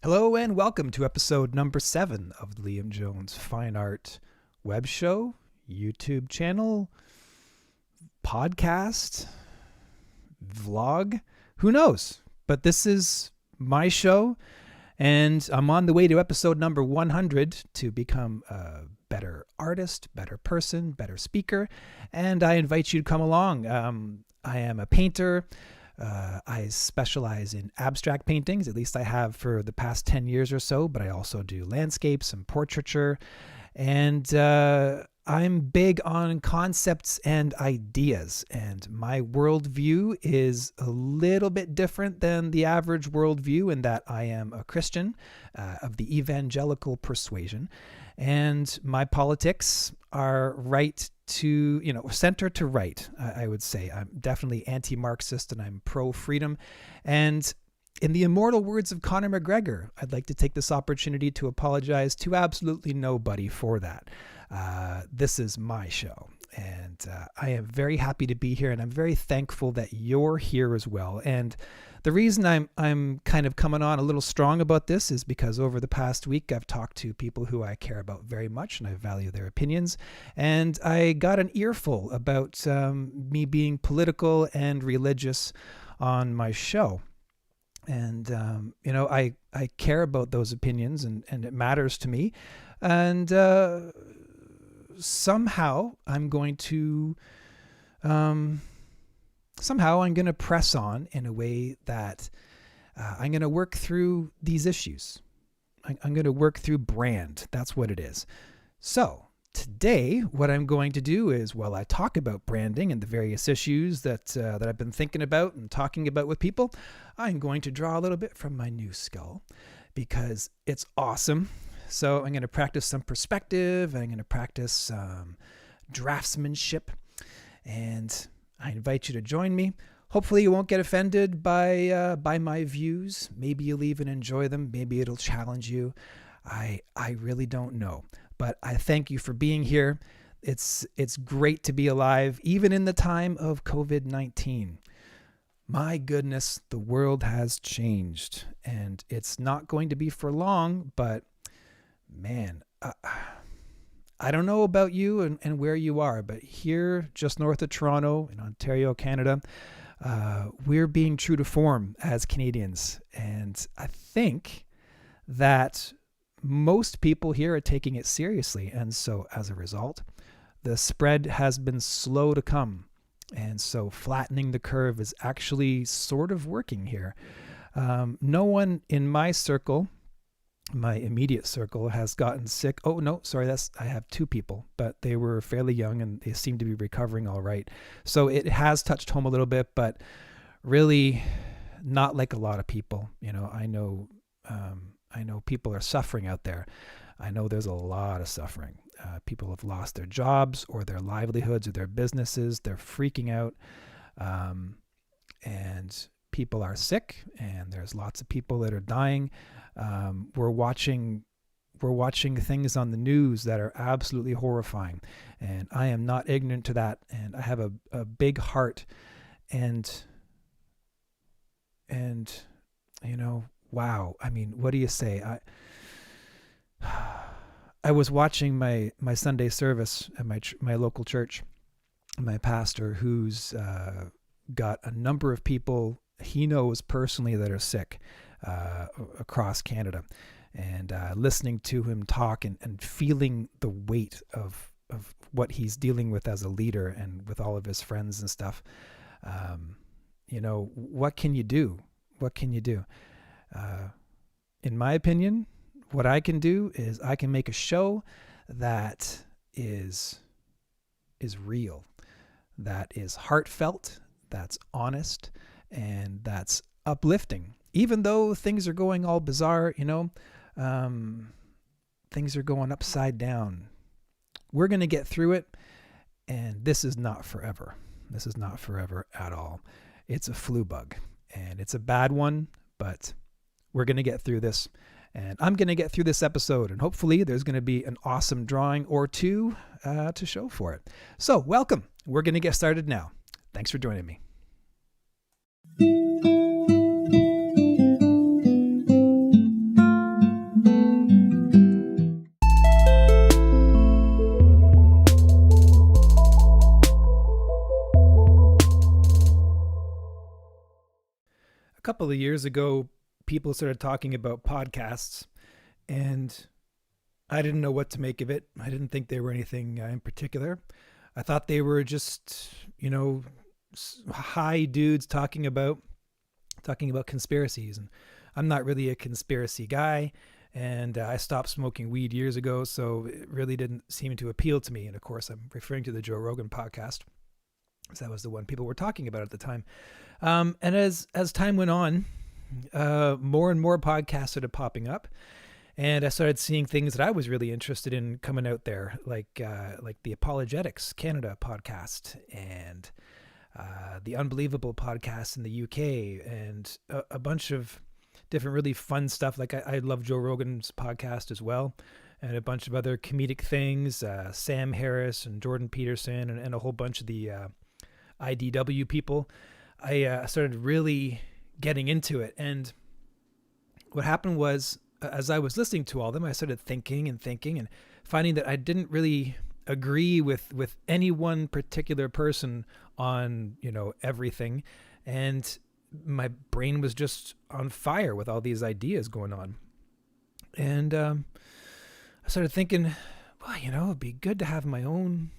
Hello and welcome to episode number 7 of the Liam Jones Fine Art Web Show, YouTube channel, podcast, vlog, who knows? But this is my show and I'm on the way to episode number 100 to become a better artist, better person, better speaker, and I invite you to come along. I am a painter. I specialize in abstract paintings, at least I have for the past 10 years or so, but I also do landscapes and portraiture. And I'm big on concepts and ideas. And my worldview is a little bit different than the average worldview in that I am a Christian of the evangelical persuasion. And my politics are center to right, I would say. I'm definitely anti-Marxist and I'm pro-freedom. And in the immortal words of Conor McGregor, I'd like to take this opportunity to apologize to absolutely nobody for that. This is my show. And I am very happy to be here, and I'm very thankful that you're here as well. And the reason I'm kind of coming on a little strong about this is because over the past week I've talked to people who I care about very much and I value their opinions, and I got an earful about me being political and religious on my show. And I care about those opinions and it matters to me. And somehow I'm going to press on in a way that I'm going to work through these issues. I'm going to work through brand. That's what it is. So today, what I'm going to do is, while I talk about branding and the various issues that I've been thinking about and talking about with people, I'm going to draw a little bit from my new skull because it's awesome. So I'm going to practice some perspective, and I'm going to practice draftsmanship, and I invite you to join me. Hopefully you won't get offended by my views. Maybe you'll even enjoy them. Maybe it'll challenge you. I really don't know. But I thank you for being here. It's great to be alive, even in the time of COVID-19. My goodness, the world has changed, and it's not going to be for long, but man, I don't know about you and where you are, but here just north of Toronto in Ontario, Canada, we're being true to form as Canadians. And I think that most people here are taking it seriously. And so as a result, the spread has been slow to come. And so flattening the curve is actually sort of working here. No one in my circle, my immediate circle, has gotten sick. Oh, no, sorry, I have 2 people, but they were fairly young and they seem to be recovering all right. So it has touched home a little bit, but really not like a lot of people. I know people are suffering out there. I know there's a lot of suffering. People have lost their jobs or their livelihoods or their businesses. They're freaking out. And people are sick, and there's lots of people that are dying. We're watching things on the news that are absolutely horrifying, and I am not ignorant to that. And I have a big heart, and wow. I mean, what do you say? I was watching my Sunday service at my local church. My pastor, who's got a number of people he knows personally that are sick across Canada, and listening to him talk and feeling the weight of what he's dealing with as a leader and with all of his friends and stuff. What can you do? What can you do? In my opinion, what I can do is I can make a show that is real, that is heartfelt, that's honest, and that's uplifting. Even though things are going all bizarre, things are going upside down. We're going to get through it, and this is not forever. This is not forever at all. It's a flu bug, and it's a bad one, but we're going to get through this, and I'm going to get through this episode, and hopefully there's going to be an awesome drawing or two to show for it. So welcome. We're going to get started now. Thanks for joining me. couple of years ago, people started talking about podcasts, and I didn't know what to make of it. I didn't think they were anything in particular. I thought they were just, high dudes talking about conspiracies, and I'm not really a conspiracy guy. And I stopped smoking weed years ago, so it really didn't seem to appeal to me. And of course, I'm referring to the Joe Rogan podcast, because that was the one people were talking about at the time. And as time went on, more and more podcasts started popping up, and I started seeing things that I was really interested in coming out there, like the Apologetics Canada podcast, and the Unbelievable podcast in the UK, and a bunch of different really fun stuff. Like I love Joe Rogan's podcast as well, and a bunch of other comedic things, Sam Harris and Jordan Peterson, and a whole bunch of the IDW people. I started really getting into it. And what happened was, as I was listening to all of them, I started thinking and finding that I didn't really agree with any one particular person on, everything. And my brain was just on fire with all these ideas going on. And I started thinking, well, it'd be good to have my own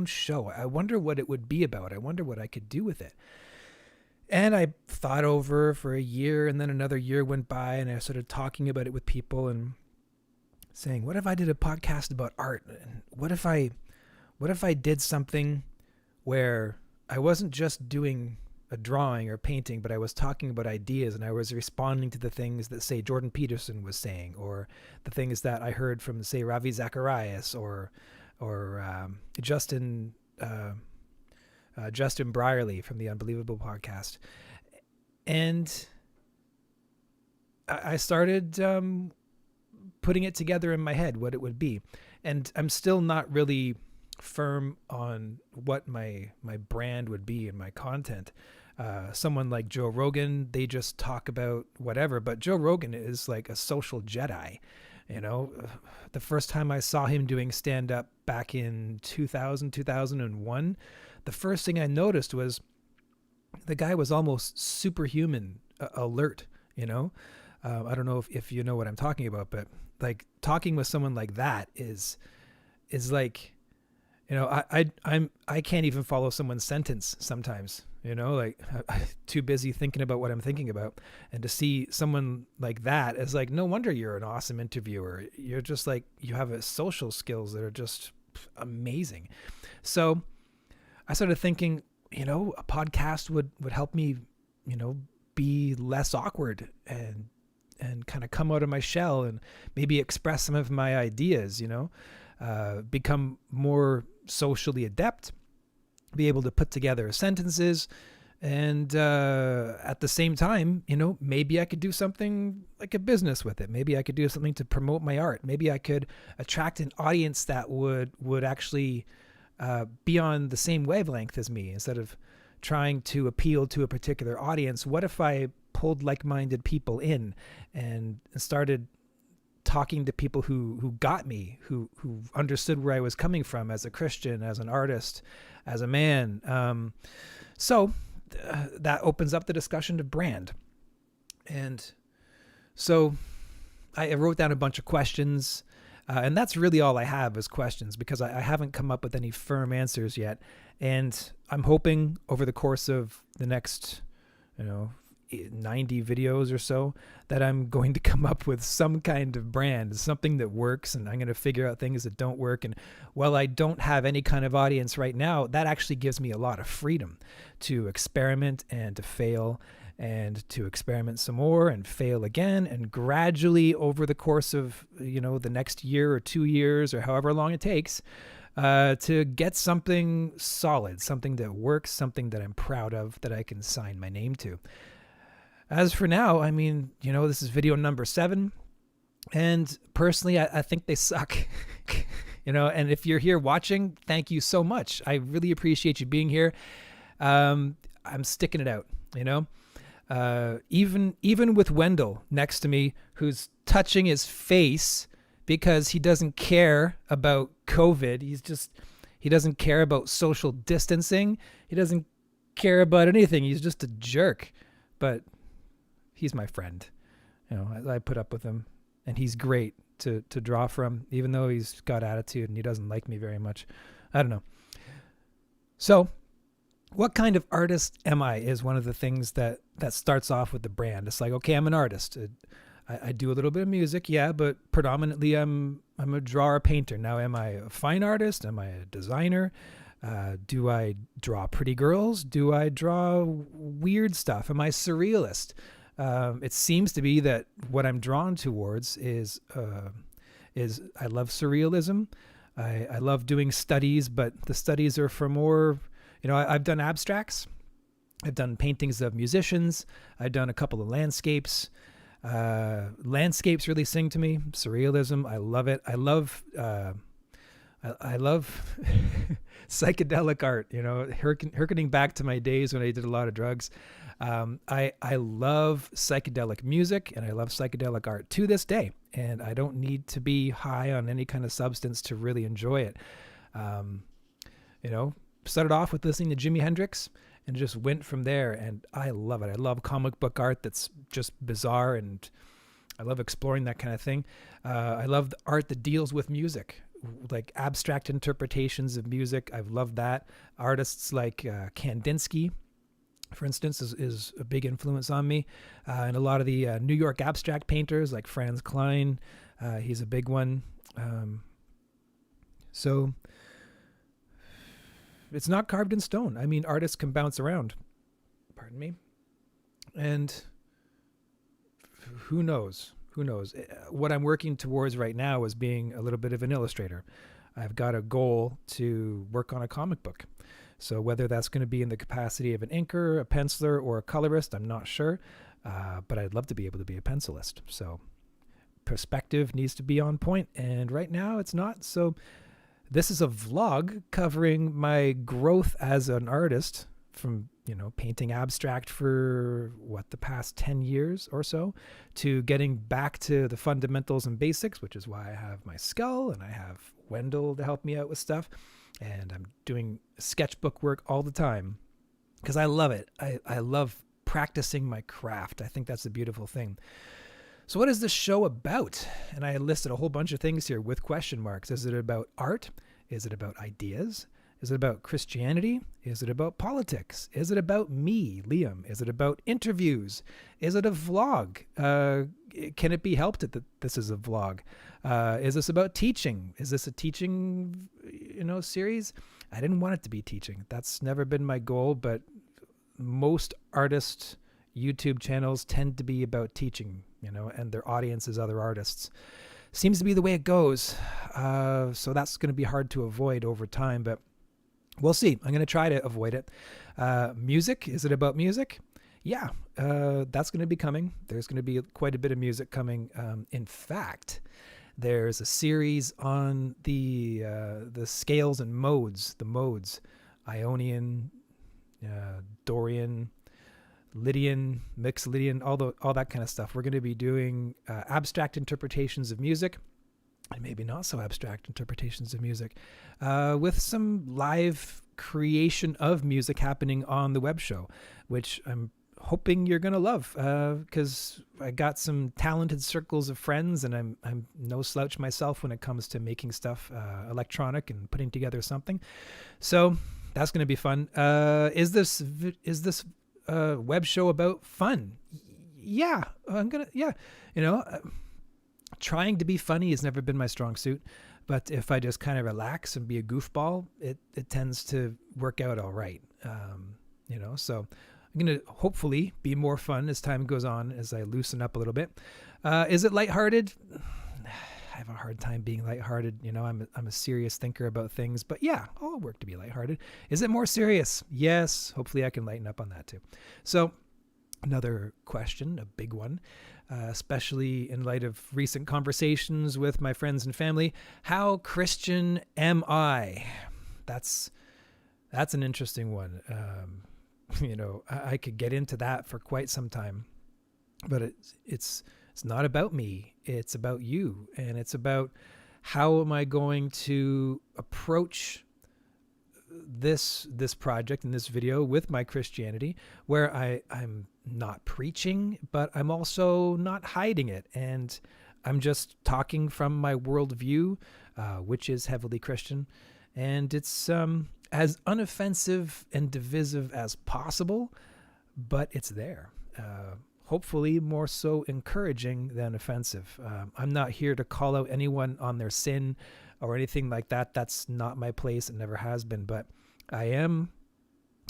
show. I wonder what it would be about. I wonder what I could do with it. And I thought over for a year, and then another year went by, and I started talking about it with people and saying, what if I did a podcast about art? And what if I did something where I wasn't just doing a drawing or painting, but I was talking about ideas, and I was responding to the things that, say, Jordan Peterson was saying, or the things that I heard from, say, Ravi Zacharias or Justin Brierly from the Unbelievable podcast. And I started putting it together in my head, what it would be. And I'm still not really firm on what my brand would be and my content. Someone like Joe Rogan, they just talk about whatever, but Joe Rogan is like a social Jedi. The first time I saw him doing stand-up back in 2001, the first thing I noticed was the guy was almost superhuman alert. I don't know if you know what I'm talking about, but like talking with someone like that is like, I can't even follow someone's sentence sometimes. I'm too busy thinking about what I'm thinking about. And to see someone like that is like, no wonder you're an awesome interviewer. You're just like, you have social skills that are just amazing. So I started thinking, a podcast would help me, be less awkward and kind of come out of my shell and maybe express some of my ideas, become more socially adept, be able to put together sentences, and at the same time, maybe I could do something like a business with it. Maybe I could do something to promote my art. Maybe I could attract an audience that would actually be on the same wavelength as me. Instead of trying to appeal to a particular audience, what if I pulled like-minded people in and started talking to people who got me, who understood where I was coming from as a Christian, as an artist, as a man. So that opens up the discussion of brand. And so I wrote down a bunch of questions, and that's really all I have is questions, because I haven't come up with any firm answers yet. And I'm hoping over the course of the next, 90 videos or so, that I'm going to come up with some kind of brand, something that works, and I'm going to figure out things that don't work. And while I don't have any kind of audience right now, that actually gives me a lot of freedom to experiment and to fail and to experiment some more and fail again. And gradually over the course of, the next year or 2 years or however long it takes, to get something solid, something that works, something that I'm proud of, that I can sign my name to. As for now, this is video number 7, and personally, I think they suck, and if you're here watching, thank you so much. I really appreciate you being here. I'm sticking it out, even with Wendel next to me, who's touching his face because he doesn't care about COVID. He doesn't care about social distancing. He doesn't care about anything. He's just a jerk. But he's my friend. I put up with him, and he's great to draw from, even though he's got attitude and he doesn't like me very much. I don't know. So what kind of artist am I is one of the things that starts off with the brand. It's like, okay, I'm an artist. I do a little bit of music, yeah, but predominantly I'm a drawer, painter. Now, am I a fine artist? Am I a designer? Do I draw pretty girls? Do I draw weird stuff? Am I surrealist? It seems to be that what I'm drawn towards is I love surrealism. I love doing studies, but the studies are for more, I've done abstracts. I've done paintings of musicians. I've done a couple of landscapes. Landscapes really sing to me. Surrealism, I love it. I love psychedelic art, hearkening back to my days when I did a lot of drugs. I love psychedelic music, and I love psychedelic art to this day. And I don't need to be high on any kind of substance to really enjoy it. Started off with listening to Jimi Hendrix and just went from there. And I love it. I love comic book art that's just bizarre, and I love exploring that kind of thing. I love the art that deals with music, like abstract interpretations of music. I've loved that. Artists like Kandinsky, for instance, is a big influence on me. And a lot of the New York abstract painters like Franz Klein, he's a big one. So it's not carved in stone. I mean, artists can bounce around. Pardon me. And who knows? Who knows? What I'm working towards right now is being a little bit of an illustrator. I've got a goal to work on a comic book. So whether that's going to be in the capacity of an inker, a penciler, or a colorist, I'm not sure. But I'd love to be able to be a pencilist. So perspective needs to be on point. And right now it's not. So this is a vlog covering my growth as an artist from, painting abstract for the past 10 years or so, to getting back to the fundamentals and basics, which is why I have my skull and I have Wendel to help me out with stuff. And I'm doing sketchbook work all the time because I love it. I love practicing my craft. I think that's a beautiful thing. So what is this show about? And I listed a whole bunch of things here with question marks. Is it about art? Is it about ideas? Is it about Christianity? Is it about politics? Is it about me, Liam? Is it about interviews? Is it a vlog? Can it be helped that this is a vlog? Is this about teaching? Is this a teaching, series? I didn't want it to be teaching. That's never been my goal, but most artist YouTube channels tend to be about teaching, and their audience is other artists. Seems to be the way it goes. So that's going to be hard to avoid over time, but we'll see. I'm going to try to avoid it. Music. Is it about music? Yeah, that's going to be coming. There's going to be quite a bit of music coming. In fact, there's a series on the scales and modes, the modes, Ionian, Dorian, Lydian, mixed Lydian, all that kind of stuff. We're going to be doing abstract interpretations of music, and maybe not so abstract interpretations of music, with some live creation of music happening on the web show, which I'm hoping you're going to love, because I got some talented circles of friends, and I'm no slouch myself when it comes to making stuff electronic and putting together something. So that's going to be fun. Is this web show about fun? Yeah, trying to be funny has never been my strong suit, but if I just kind of relax and be a goofball, it tends to work out all right. So I'm going to hopefully be more fun as time goes on, as I loosen up a little bit. Is it lighthearted? I have a hard time being lighthearted. I'm a serious thinker about things, but yeah, I'll work to be lighthearted. Is it more serious? Yes. Hopefully I can lighten up on that too. So another question, a big one, especially in light of recent conversations with my friends and family. How Christian am I? That's an interesting one. I could get into that for quite some time, but it's not about me. It's about you. And it's about how am I going to approach this project and this video with my Christianity, where I'm not preaching, but I'm also not hiding it. And I'm just talking from my worldview, which is heavily Christian. And it's as unoffensive and divisive as possible, but it's there. Hopefully more so encouraging than offensive. I'm not here to call out anyone on their sin or anything like that. That's not my place. It never has been, but I am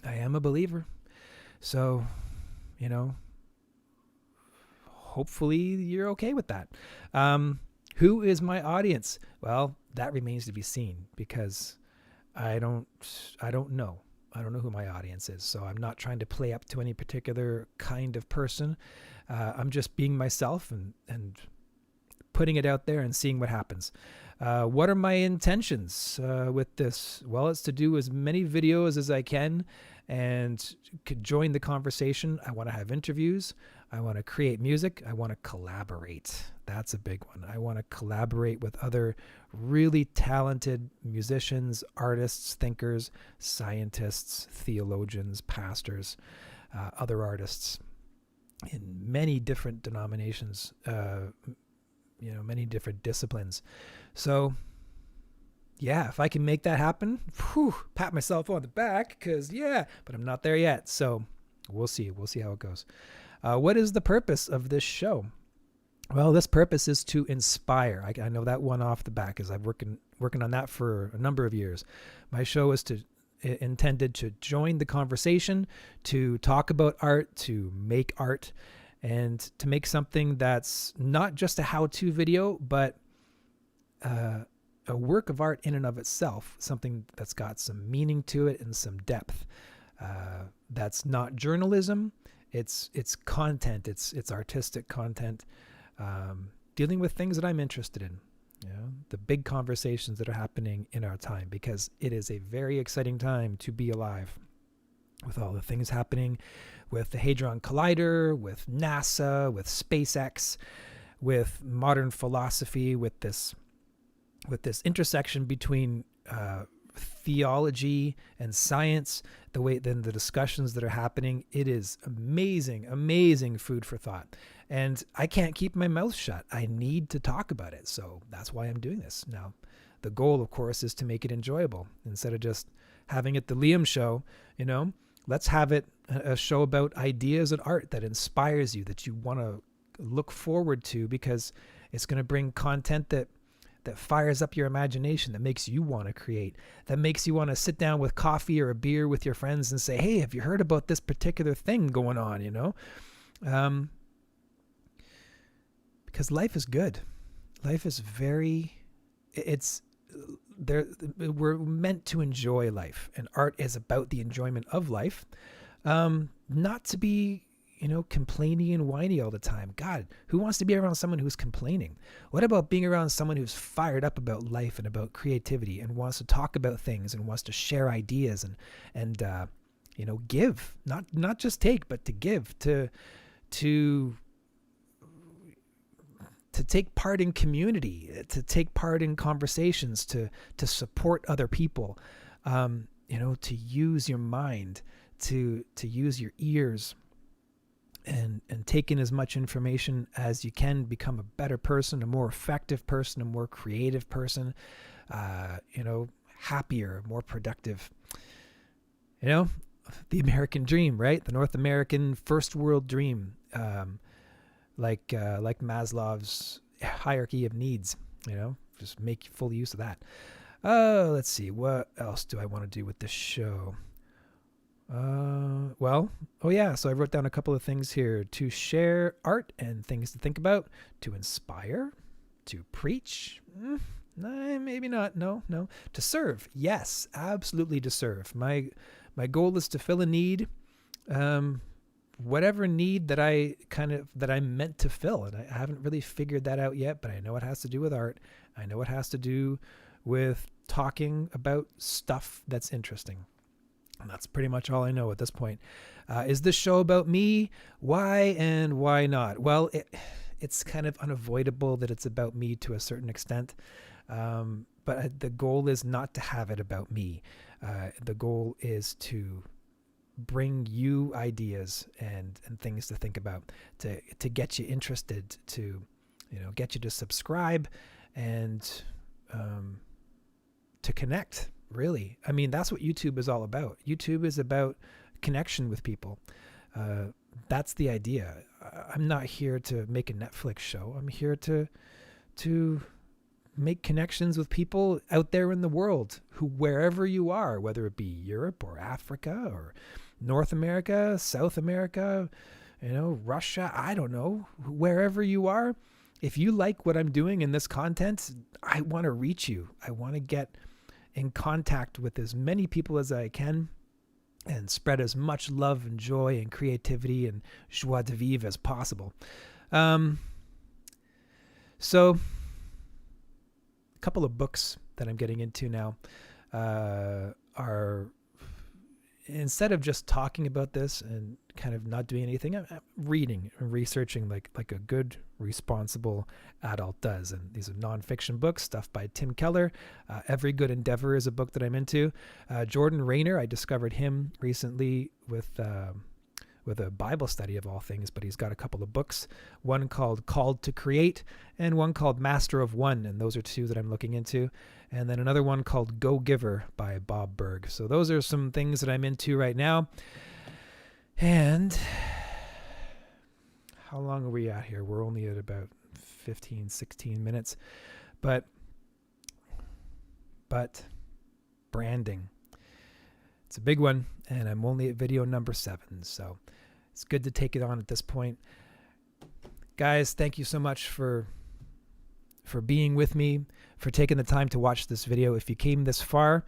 a believer. So, hopefully you're okay with that. Who is my audience? Well, that remains to be seen, because I don't know. I don't know who my audience is. So I'm not trying to play up to any particular kind of person. I'm just being myself and putting it out there and seeing what happens. What are my intentions with this? Well, it's to do as many videos as I can and could join the conversation. I want to have interviews. I want to create music. I want to collaborate. That's a big one. I want to collaborate with other really talented musicians, artists, thinkers, scientists, theologians, pastors, other artists in many different denominations, many different disciplines. So yeah, if I can make that happen, pat myself on the back, but I'm not there yet. So we'll see. We'll see how it goes. What is the purpose of this show? Well, this purpose is to inspire. I know that one off the bat, because I've working on that for a number of years. My show is intended to join the conversation, to talk about art, to make art, and to make something that's not just a how-to video, but a work of art in and of itself, something that's got some meaning to it and some depth. That's not journalism. It's content. It's artistic content, dealing with things that I'm interested in. The big conversations that are happening in our time, because it is a very exciting time to be alive, with all the things happening with the Hadron Collider, with NASA, with SpaceX, with modern philosophy, with this intersection between theology and science, the discussions that are happening. It is amazing food for thought. And I can't keep my mouth shut. I need to talk about it. So that's why I'm doing this. Now, the goal, of course, is to make it enjoyable. Instead of just having it the Liam show, let's have it a show about ideas and art that inspires you, that you want to look forward to, because it's going to bring content that fires up your imagination, that makes you want to create, that makes you want to sit down with coffee or a beer with your friends and say, hey, have you heard about this particular thing going on, because life is good. Life is we're meant to enjoy life, and art is about the enjoyment of life, not to be complaining and whiny all the time. God, who wants to be around someone who's complaining? What about being around someone who's fired up about life and about creativity and wants to talk about things and wants to share ideas and give, not just take, but to give, to take part in community, to take part in conversations, to support other people, to use your mind, to use your ears, and take in as much information as you can, become a better person, a more effective person, a more creative person, happier, more productive. The American dream, right? The North American first world dream, like Maslow's hierarchy of needs, just make full use of that. Let's see, what else do I want to do with this show? So I wrote down a couple of things here: to share art and things to think about, to inspire, to preach, maybe not, no, to serve, yes, absolutely, to serve. My goal is to fill a need, whatever need that I'm meant to fill, and I haven't really figured that out yet, but I know it has to do with art. I know it has to do with talking about stuff that's interesting. And that's pretty much all I know at this point. Is this show about me? Why and why not? Well, it's kind of unavoidable that it's about me to a certain extent. But the goal is not to have it about me. The goal is to bring you ideas and things to think about, to get you interested, to get you to subscribe, and to connect. Really, I mean, that's what YouTube is all about. YouTube is about connection with people. That's the idea. I'm not here to make a Netflix show. I'm here to make connections with people out there in the world, who, wherever you are, whether it be Europe or Africa or North America, South America, Russia, I don't know, wherever you are. If you like what I'm doing in this content, I want to reach you. I want to get in contact with as many people as I can and spread as much love and joy and creativity and joie de vivre as possible. So a couple of books that I'm getting into now are, instead of just talking about this and kind of not doing anything, I'm reading and researching like a good, responsible adult does. And these are nonfiction books, stuff by Tim Keller. Every Good Endeavor is a book that I'm into. Jordan Rayner, I discovered him recently with a Bible study of all things, but he's got a couple of books, one called Called to Create and one called Master of One. And those are two that I'm looking into. And then another one called Go Giver by Bob Berg. So those are some things that I'm into right now. And how long are we at here? We're only at about 15, 16 minutes. But branding. It's a big one, and I'm only at video number 7. So it's good to take it on at this point. Guys, thank you so much for being with me, for taking the time to watch this video. If you came this far,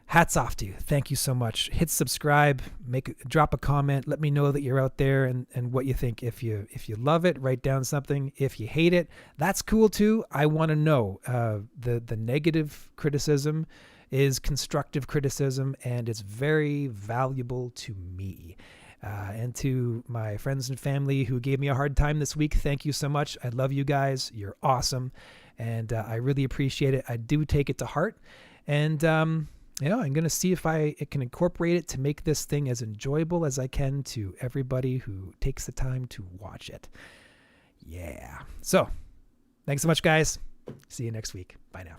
hats off to you. Thank you so much. Hit subscribe, drop a comment, let me know that you're out there and what you think. If you love it, write down something. If you hate it, that's cool too. I want to know. The negative criticism is constructive criticism, and it's very valuable to me. And to my friends and family who gave me a hard time this week, thank you so much. I love you guys. You're awesome. And I really appreciate it. I do take it to heart. And I'm going to see if I can incorporate it to make this thing as enjoyable as I can to everybody who takes the time to watch it. Yeah. So thanks so much, guys. See you next week. Bye now.